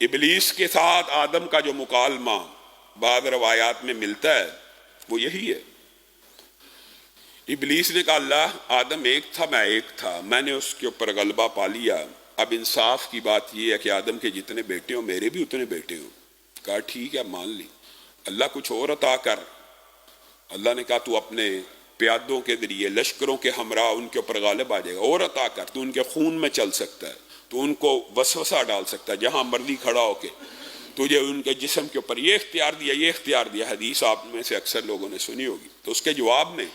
ابلیس کے ساتھ آدم کا جو مکالمہ بعض روایات میں ملتا ہے وہ یہی ہے۔ ابلیس نے کہا اللہ آدم ایک تھا میں ایک تھا، میں نے اس کے اوپر غلبہ پا لیا، اب انصاف کی بات یہ ہے کہ آدم کے جتنے بیٹے ہوں میرے بھی اتنے بیٹے ہوں۔ کہا ٹھیک ہے مان لی، اللہ کچھ اور عطا کر۔ اللہ نے کہا تو اپنے پیادوں کے ذریعے لشکروں کے ہمراہ ان کے اوپر غالب آ جائے گا، اور عطا کر، تو ان کے خون میں چل سکتا ہے، تو ان کو وسوسہ ڈال سکتا ہے جہاں مرضی کھڑا ہو کے، تجھے ان کے جسم کے اوپر یہ اختیار دیا یہ اختیار دیا۔ حدیث آپ میں سے اکثر لوگوں نے سنی ہوگی۔ تو اس کے جواب میں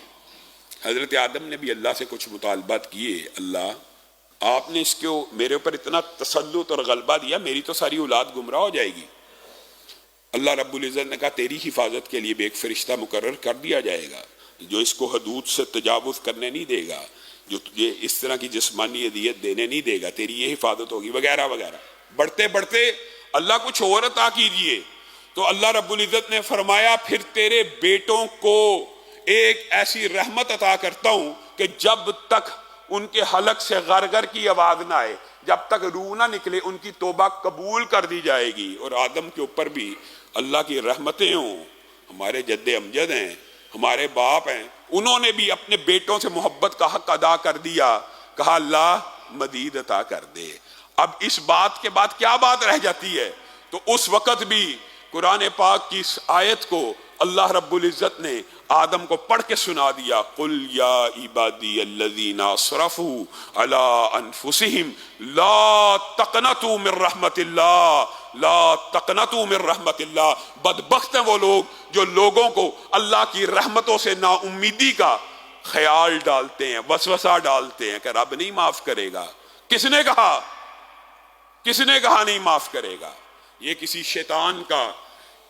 حضرت آدم نے بھی اللہ سے کچھ مطالبات کیے، اللہ آپ نے اس کو میرے اوپر اتنا تسلط اور غلبہ دیا، میری تو ساری اولاد گمراہ ہو جائے گی۔ اللہ رب العزت نے کہا تیری حفاظت کے لیے بھی ایک فرشتہ مقرر کر دیا جائے گا جو اس کو حدود سے تجاوز کرنے نہیں دے گا، جو تجھے اس طرح کی جسمانی اذیت دینے نہیں دے گا، تیری یہ حفاظت ہوگی وغیرہ وغیرہ۔ بڑھتے بڑھتے اللہ کچھ اور عطا کیجیے، تو اللہ رب العزت نے فرمایا پھر تیرے بیٹوں کو ایک ایسی رحمت عطا کرتا ہوں کہ جب تک ان کے حلق سے غرغر کی آواز نہ آئے، جب تک روح نہ نکلے، ان کی توبہ قبول کر دی جائے گی۔ اور آدم کے اوپر بھی اللہ کی رحمتیں ہوں، ہمارے جد امجد ہیں، ہمارے باپ ہیں، انہوں نے بھی اپنے بیٹوں سے محبت کا حق ادا کر دیا، کہا اللہ مزید عطا کر دے۔ اب اس بات کے بعد کیا بات رہ جاتی ہے؟ تو اس وقت بھی قرآن پاک کی اس آیت کو اللہ رب العزت نے آدم کو پڑھ کے سنا دیا، قل یا عبادی الذین اسرفوا علی انفسہم لا تقنطوا من رحمت اللہ، لا تقنطوا من رحمت اللہ۔ بدبخت ہیں وہ لوگ جو لوگوں کو اللہ کی رحمتوں سے نا امیدی کا خیال ڈالتے ہیں، وسوسہ ڈالتے ہیں کہ رب نہیں معاف کرے گا۔ کس نے کہا؟ کس نے کہا نہیں معاف کرے گا؟ یہ کسی شیطان کا،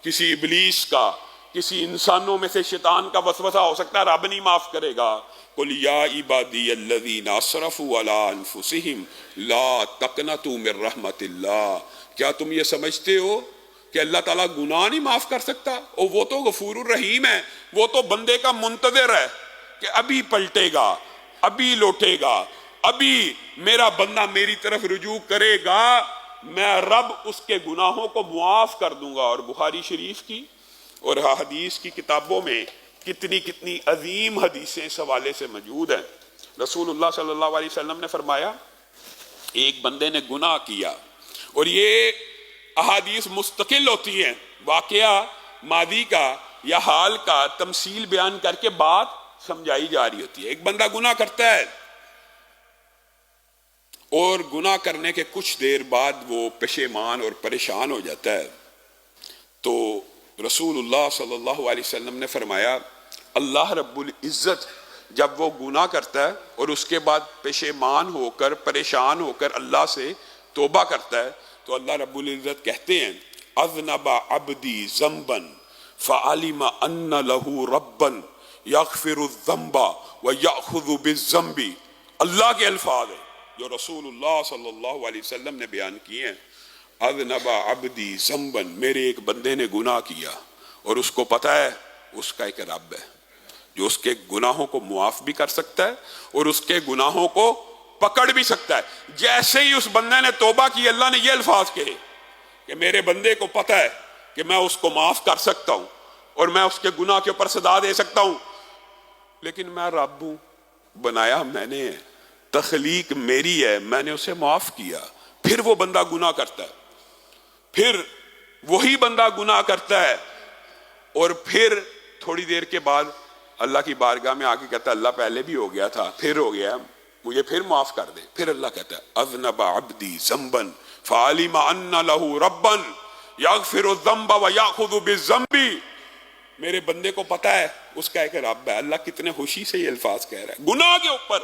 کسی ابلیس کا، کسی انسانوں میں سے شیطان کا وسوسہ ہو سکتا ہے، رب نہیں معاف کرے گا۔ قل یا عبادی الذین اسرفوا علی انفسہم لا تقنطوا من رحمت اللہ۔ کیا تم یہ سمجھتے ہو کہ اللہ تعالیٰ گناہ نہیں معاف کر سکتا؟ اور وہ تو غفور الرحیم ہے، وہ تو بندے کا منتظر ہے کہ ابھی پلٹے گا، ابھی لوٹے گا، ابھی میرا بندہ میری طرف رجوع کرے گا، میں رب اس کے گناہوں کو معاف کر دوں گا۔ اور بخاری شریف کی اور حدیث کی کتابوں میں کتنی کتنی عظیم حدیثیں اس حوالے سے موجود ہیں۔ رسول اللہ صلی اللہ علیہ وسلم نے فرمایا ایک بندے نے گناہ کیا، اور یہ احادیث مستقل ہوتی ہیں، واقعہ ماضی کا یا حال کا تمثیل بیان کر کے بات سمجھائی جا رہی ہوتی ہے۔ ایک بندہ گناہ کرتا ہے اور گناہ کرنے کے کچھ دیر بعد وہ پشیمان اور پریشان ہو جاتا ہے، تو رسول اللہ صلی اللہ علیہ وسلم نے فرمایا اللہ رب العزت جب وہ گناہ کرتا ہے اور اس کے بعد پشیمان ہو کر پریشان ہو کر اللہ سے توبہ کرتا ہے، تو اللہ رب العزت کہتے ہیں اذنب عبدی ذنبا فعلم ان له ربا یغفر الذنب ویأخذ بالذنب۔ اللہ کے الفاظ ہیں جو رسول اللہ صلی اللہ علیہ وسلم نے بیان کیے ہیں، اذنب عبدی ذنبا، میرے ایک بندے نے گناہ کیا اور اس کو پتہ ہے اس کا ایک رب ہے جو اس کے گناہوں کو معاف بھی کر سکتا ہے اور اس کے گناہوں کو پکڑ بھی سکتا ہے۔ جیسے ہی اس بندے نے توبہ کی، اللہ نے یہ الفاظ کہے کہ میرے بندے کو پتہ ہے کہ میں اس کو معاف کر سکتا ہوں اور میں اس کے گناہ کے اوپر سزا دے سکتا ہوں، لیکن میں رب ہوں، بنایا میں نے ہے، تخلیق میری ہے، میں نے اسے معاف کیا۔ پھر وہ بندہ گناہ کرتا ہے، پھر وہی بندہ گناہ کرتا ہے، اور پھر تھوڑی دیر کے بعد اللہ کی بارگاہ میں آ کے کہتا ہے اللہ پہلے بھی ہو گیا تھا، پھر ہو گیا، مجھے پھر معاف کر دے۔ پھر اللہ کہتا ہے اذنب عبدی ذنبا فعلم ان له ربا یغفر الذنب ویأخذ بالذنب، میرے بندے کو پتا ہے اس کا ایک رب ہے۔ اللہ کتنے خوشی سے یہ الفاظ کہہ رہا ہے، گناہ کے اوپر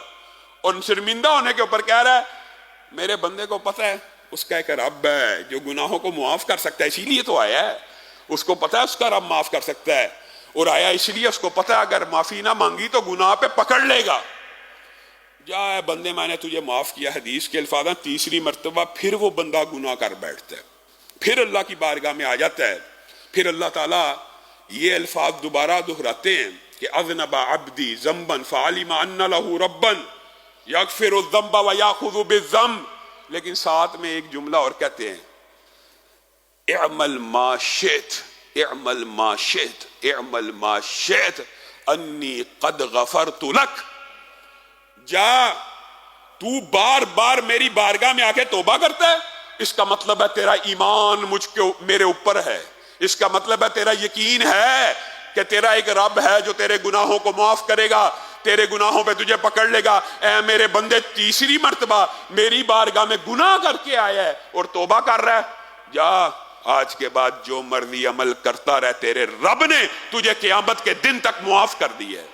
اور شرمندہ ہونے کے اوپر کہہ رہا ہے میرے بندے کو پتا ہے اس کا ایک رب ہے جو گناہوں کو معاف کر سکتا ہے، اسی لیے تو آیا ہے، اس کو پتا ہے اس کا رب معاف کر سکتا ہے، اور آیا اس لیے اس کو پتا ہے اگر معافی نہ مانگی تو گناہ پہ پکڑ لے گا۔ جا اے بندے میں نے تجھے معاف کیا، حدیث کے الفاظ ہیں تیسری مرتبہ پھر وہ بندہ گناہ کر بیٹھتا ہے، پھر اللہ کی بارگاہ میں آ جاتا ہے، پھر اللہ تعالیٰ یہ الفاظ دوبارہ دہراتے ہیں کہ اذنب عبدی ذنبا فعلم ان له ربا یغفر الذنب ویأخذ بالذنب، لیکن ساتھ میں ایک جملہ اور کہتے ہیں اعمل ما شئت اعمل ما شئت اعمل ما شئت انی قد غفرت لک. جا تو بار بار میری بارگاہ میں آ کے توبہ کرتا ہے، اس کا مطلب ہے تیرا ایمان میرے اوپر ہے، اس کا مطلب ہے تیرا یقین ہے کہ تیرا ایک رب ہے جو تیرے گناہوں کو معاف کرے گا، تیرے گناہوں پہ تجھے پکڑ لے گا. اے میرے بندے، تیسری مرتبہ میری بارگاہ میں گناہ کر کے آیا ہے اور توبہ کر رہا ہے، جا آج کے بعد جو مرضی عمل کرتا رہ، تیرے رب نے تجھے قیامت کے دن تک معاف کر دیا ہے.